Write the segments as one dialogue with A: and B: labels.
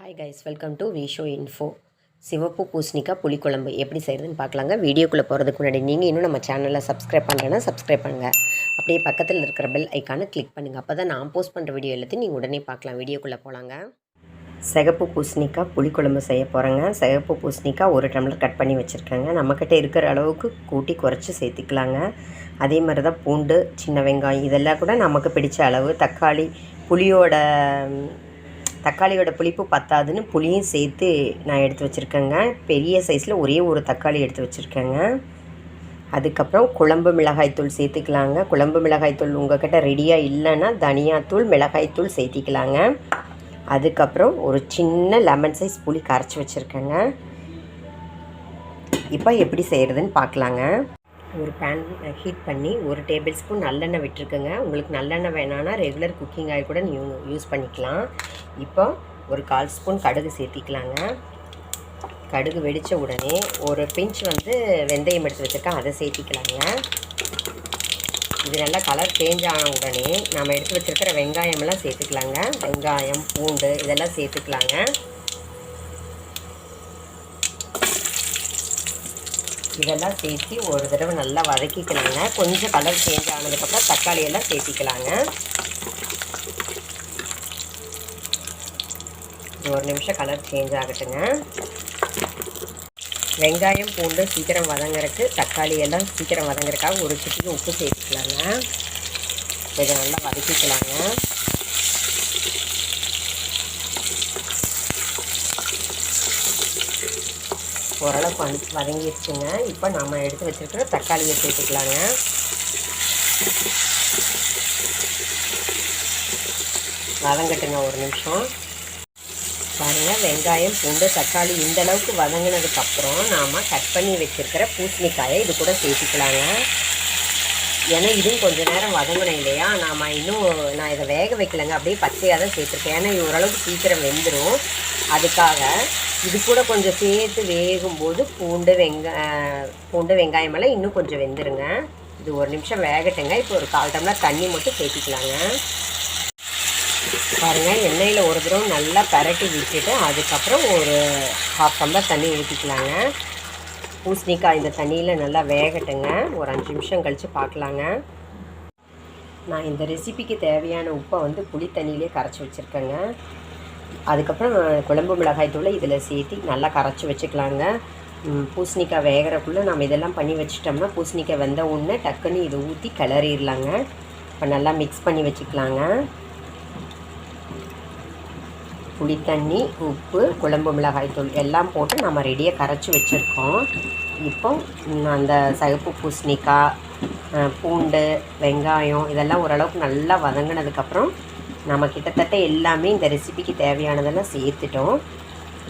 A: Hi guys, welcome to Visho info. சிவப்பு பூசணிக்காய் புளிக்குழம்பு எப்படி செய்கிறதுன்னு பார்க்கலாங்க. வீடியோக்குள்ளே போகிறதுக்கு முன்னாடி நீங்கள் இன்னும் நம்ம சேனலில் சப்ஸ்கிரைப் பண்ணுறேன்னா சப்ஸ்கிரைப் பண்ணுங்கள். அப்படியே பக்கத்தில் இருக்கிற பெல் ஐக்கானை கிளிக் பண்ணுங்கள். அப்போ தான் நான் போஸ்ட் பண்ணுற வீடியோ எல்லாத்தையும் நீங்கள் உடனே பார்க்கலாம். வீடியோக்குள்ளே போகலாங்க. சிகப்பு பூசணிக்காய் புளிக்குழம்பு செய்ய போகிறேங்க. சிகப்பு பூசணிக்காய் 1 டம்ளர் கட் பண்ணி வச்சுருக்கேங்க. நம்மக்கிட்ட இருக்கிற அளவுக்கு கூட்டி குறைச்சி சேர்த்துக்கலாங்க. அதே மாதிரி தான் பூண்டு, சின்ன வெங்காயம் இதெல்லாம் கூட நமக்கு பிடிச்ச அளவு. தக்காளியோட புளிப்பு பத்தாதுன்னு புளியும் சேர்த்து நான் எடுத்து வச்சுருக்கேங்க. பெரிய சைஸில் ஒரே ஒரு தக்காளி எடுத்து வச்சுருக்கேங்க. அதுக்கப்புறம் குழம்பு மிளகாய்த்தூள் சேர்த்துக்கலாங்க. குழம்பு மிளகாய்த்தூள் உங்கள்கிட்ட ரெடியாக இல்லைன்னா தனியாத்தூள், மிளகாய்த்தூள் சேர்த்திக்கலாங்க. அதுக்கப்புறம் ஒரு சின்ன லெமன் சைஸ் புளி கரைச்சி வச்சுருக்கேங்க. இப்போ எப்படி செய்கிறதுன்னு பார்க்கலாங்க. ஒரு பேன் ஹீட் பண்ணி 1 டேபிள் ஸ்பூன் நல்லெண்ணெய் விட்டுருக்குங்க. உங்களுக்கு நல்லெண்ணெய் வேணான்னா ரெகுலர் குக்கிங் ஆயில் கூட நீங்கள் யூஸ் பண்ணிக்கலாம். இப்போ ஒரு 1/4 ஸ்பூன் கடுகு சேர்த்திக்கலாங்க. கடுகு வெடித்த உடனே ஒரு பிஞ்ச் வெந்தயம் எடுத்து வச்சுருக்கேன், அதை சேர்த்திக்கலாங்க. இது நல்லா கலர் சேஞ்ச் ஆன உடனே நம்ம எடுத்து வச்சுருக்கிற வெங்காயமெல்லாம் சேர்த்துக்கலாங்க. வெங்காயம், பூண்டு இதெல்லாம் சேர்த்துக்கலாங்க. இதெல்லாம் சேர்த்து ஒரு தடவை நல்லா வதக்கிக்கலாங்க. கொஞ்சம் கலர் சேஞ்ச் ஆனதுக்கப்புறம் தக்காளியெல்லாம் சேர்த்திக்கலாங்க. 1 நிமிஷம் கலர் சேஞ்ச் ஆகட்டுங்க. வெங்காயம், பூண்டு சீக்கிரம் வதங்குறதுக்கு, தக்காளி எல்லாம் சீக்கிரம் வதங்குறதுக்காக ஒரு சிட்டிக்கு உப்பு சேர்த்துக்கலாங்க. இதை நல்லா வதக்கிக்கலாங்க. ஓரளவுக்கு வதங்கிடுச்சுங்க. இப்போ நம்ம எடுத்து வச்சுருக்கிற தக்காளியை சேர்த்துக்கலாங்க. வதங்கட்டுங்க 1 நிமிஷம். பாருங்கள், வெங்காயம், பூண்டு, தக்காளி இந்தளவுக்கு வதங்கினதுக்கப்புறம் நாம் கட் பண்ணி வச்சுருக்கிற பூசணிக்காயை இது கூட சேர்த்துக்கலாங்க. ஏன்னா இதுவும் கொஞ்சம் நேரம் வதங்கணும் இல்லையா. நான் இதை வேக வைக்கலைங்க, அப்படியே பச்சையாக தான் சேர்த்துருக்கேன். ஏன்னா இது ஓரளவுக்கு சீக்கிரம் வெந்துடும். அதுக்காக இது கூட கொஞ்சம் சேர்த்து வேகும்போது பூண்டு, வெங்காயமெல்லாம் இன்னும் கொஞ்சம் வெந்துருங்க. இது 1 நிமிஷம் வேகட்டுங்க. இப்போ ஒரு 1/4 டம்ளர் தண்ணி மட்டும் சேர்த்திக்கலாங்க. பாருங்கள், எண்ணெயில் ஒரு தடவை நல்லா பரட்டி விட்டுட்டு அதுக்கப்புறம் ஒரு 1/2 டம்ளர் தண்ணி ஊற்றிக்கலாங்க. பூசணிக்காய் இந்த தண்ணியில் நல்லா வேகட்டுங்க. ஒரு 5 நிமிஷம் கழித்து பார்க்கலாங்க. நான் இந்த ரெசிபிக்கு தேவையான உப்பை புளி தண்ணியிலே கரைச்சி வச்சுருக்கேங்க. அதுக்கப்புறம் குழம்பு மிளகாய் தூளை இதில் சேர்த்து நல்லா கரைச்சி வச்சுக்கலாங்க. பூசணிக்காய் வேகிறக்குள்ளே நம்ம இதெல்லாம் பண்ணி வச்சிட்டோம்னா பூசணிக்காய் வெந்த உடனே டக்குன்னு இதை ஊற்றி கிளறிடலாங்க. இப்போ நல்லா மிக்ஸ் பண்ணி வச்சுக்கலாங்க. புளித்தண்ணி, உப்பு, குழம்பு மிளகாய் தூள் எல்லாம் போட்டு நம்ம ரெடியாக கரைச்சி வச்சுருக்கோம். இப்போ அந்த சிகப்பு பூசணிக்காய், பூண்டு, வெங்காயம் இதெல்லாம் ஓரளவுக்கு நல்லா வதங்கினதுக்கப்புறம் நம்ம கிட்டத்தட்ட எல்லாமே இந்த ரெசிபிக்கு தேவையானதெல்லாம் சேர்த்துட்டோம்.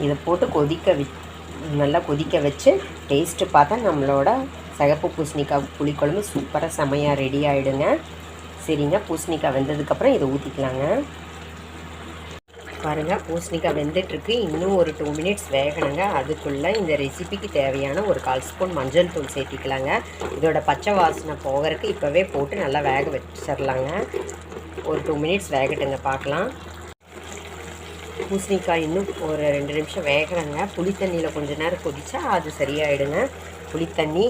A: இதை போட்டு நல்லா கொதிக்க வச்சு டேஸ்ட்டு பார்த்தா நம்மளோட சிகப்பு பூசணிக்காய் புளிக்குழம்பு சூப்பராக செமையாக ரெடி ஆகிடுங்க. சரிங்க, பூசணிக்காய் வெந்ததுக்கப்புறம் இதை ஊற்றிக்கலாங்க. பாருங்கள், பூசணிக்காய் வெந்துட்டுருக்கு. இன்னும் ஒரு 2 மினிட்ஸ் வேகணுங்க. அதுக்குள்ளே இந்த ரெசிபிக்கு தேவையான ஒரு 1/4 ஸ்பூன் மஞ்சள் தூள் சேர்த்திக்கலாங்க. இதோட பச்சை வாசனை போகிறதுக்கு இப்போவே போட்டு நல்லா வேக வச்சிடலாங்க. ஒரு 2 மினிட்ஸ் வேகட்டுங்க, பார்க்கலாம். பூசணிக்காய் இன்னும் ஒரு 2 நிமிஷம் வேகணுங்க. புளித்தண்ணியில் கொஞ்சம் நேரம் கொதிச்சா அது சரியாயிடுங்க. புளித்தண்ணி,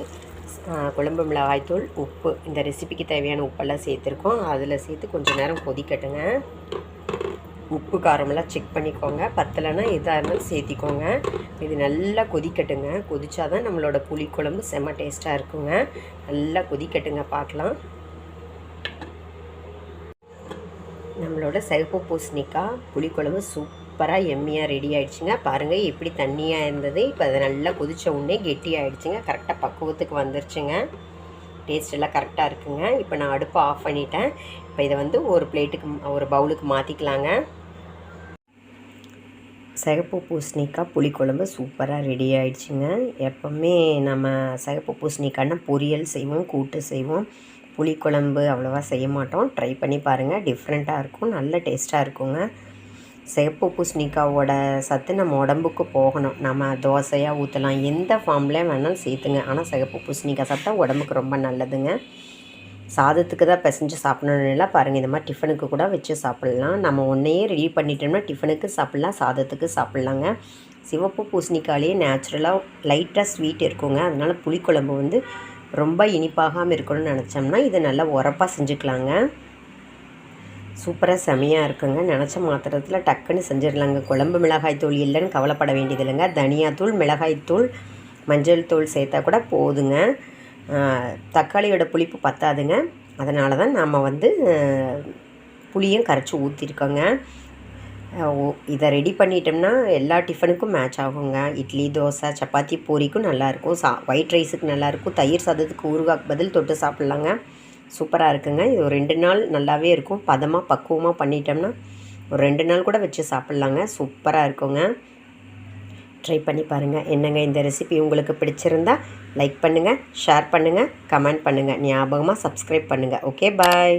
A: குழம்பு மிளகாய்த்தூள், உப்பு இந்த ரெசிபிக்கு தேவையான உப்பெல்லாம் சேர்த்துருக்கோம். அதில் சேர்த்து கொஞ்சம் நேரம் கொதிக்கட்டுங்க. உப்பு காரமெல்லாம் செக் பண்ணிக்கோங்க. பத்தலைன்னா எதாக இருந்தாலும் சேர்த்திக்கோங்க. இது நல்லா கொதிக்கட்டுங்க. கொதிச்சா தான் நம்மளோட புளிக்குழம்பு செம்ம டேஸ்ட்டாக இருக்குங்க. நல்லா கொதிக்கட்டுங்க, பார்க்கலாம். நம்மளோட சிகப்பு பூசணிக்காய் புளிக்குழம்பு சூப்பராக எம்மியாக ரெடி ஆகிடுச்சுங்க. பாருங்கள் எப்படி தண்ணியாக இருந்தது. இப்போ அதை நல்லா கொதித்த உடனே கெட்டி ஆகிடுச்சுங்க. கரெக்டாக பக்குவத்துக்கு வந்துருச்சுங்க. டேஸ்ட் எல்லாம் கரெக்டாக இருக்குங்க. இப்போ நான் அடுப்பை ஆஃப் பண்ணிட்டேன். இப்போ இதை ஒரு பவுலுக்கு மாற்றிக்கலாங்க. சிகப்பு பூசணிக்காய் புளிக்குழம்பு சூப்பராக ரெடி ஆகிடுச்சுங்க. எப்போவுமே நம்ம சிகப்பு பூசணிக்காய்னா பொரியல் செய்வோம், கூட்டு செய்வோம். புளிக்குழம்பு அவ்வளோவா செய்ய மாட்டோம். ட்ரை பண்ணி பாருங்கள், டிஃப்ரெண்ட்டாக இருக்கும், நல்ல டேஸ்ட்டாக இருக்குங்க. சிகப்பு பூசணிக்காவோட சத்து நம்ம உடம்புக்கு போகணும். நம்ம தோசையாக ஊற்றலாம், எந்த ஃபார்ம்லேயும் வேணாலும் சேர்த்துங்க. ஆனால் சிகப்பு பூசணிக்காய் சாப்பிட்டா உடம்புக்கு ரொம்ப நல்லதுங்க. சாதத்துக்கு தான் பிசைஞ்சு சாப்பிடணும்ல பாருங்கள். இந்த மாதிரி டிஃபனுக்கு கூட வச்சு சாப்பிட்லாம். நம்ம ஒன்றையே ரெடி பண்ணிட்டோம்னா டிஃபனுக்கு சாப்பிட்லாம், சாதத்துக்கு சாப்பிட்லாங்க. சிவப்பு பூசணிக்காயிலே நேச்சுரலாக லைட்டாக ஸ்வீட் இருக்குங்க. அதனால் புளிக்குழம்பு வந்து ரொம்ப இனிப்பாகாமல் இருக்கணும்னு நினச்சோம்னா இது நல்லா உரப்பாக செஞ்சுக்கலாங்க. சூப்பராக செமையாக இருக்குங்க. நினச்ச மாத்திரத்தில் டக்குன்னு செஞ்சிடலாங்க. குழம்பு மிளகாய் தூள் இல்லைன்னு கவலைப்பட வேண்டியதில்லைங்க. தனியாத்தூள், மிளகாய்த்தூள், மஞ்சள் தூள் சேர்த்தா கூட போதுங்க. தக்காளியோட புளிப்பு பத்தாதுங்க. அதனால தான் நாம் வந்து புளியும் கரைச்சி ஊற்றிருக்கோங்க. இதை ரெடி பண்ணிட்டோம்னா எல்லா டிஃபனுக்கும் மேட்ச் ஆகுங்க. இட்லி, தோசை, சப்பாத்தி, பூரிக்கும் நல்லாயிருக்கும். ஒயிட் ரைஸுக்கு நல்லாயிருக்கும். தயிர் சாதத்துக்கு ஊறுகாய்க்கு பதில் தொட்டு சாப்பிட்லாங்க. சூப்பராக இருக்குங்க. இது ஒரு 2 நாள் நல்லாவே இருக்கும். பதமாக பக்குவமாக பண்ணிட்டோம்னா ஒரு 2 நாள் கூட வச்சு சாப்பிட்லாங்க. சூப்பராக இருக்குங்க. ட்ரை பண்ணி பாருங்கள். என்னங்க இந்த ரெசிபி உங்களுக்கு பிடிச்சிருந்தா லைக் பண்ணுங்கள், ஷேர் பண்ணுங்கள், கமெண்ட் பண்ணுங்கள். ஞாபகமாக சப்ஸ்கிரைப் பண்ணுங்கள். ஓகே, பாய்.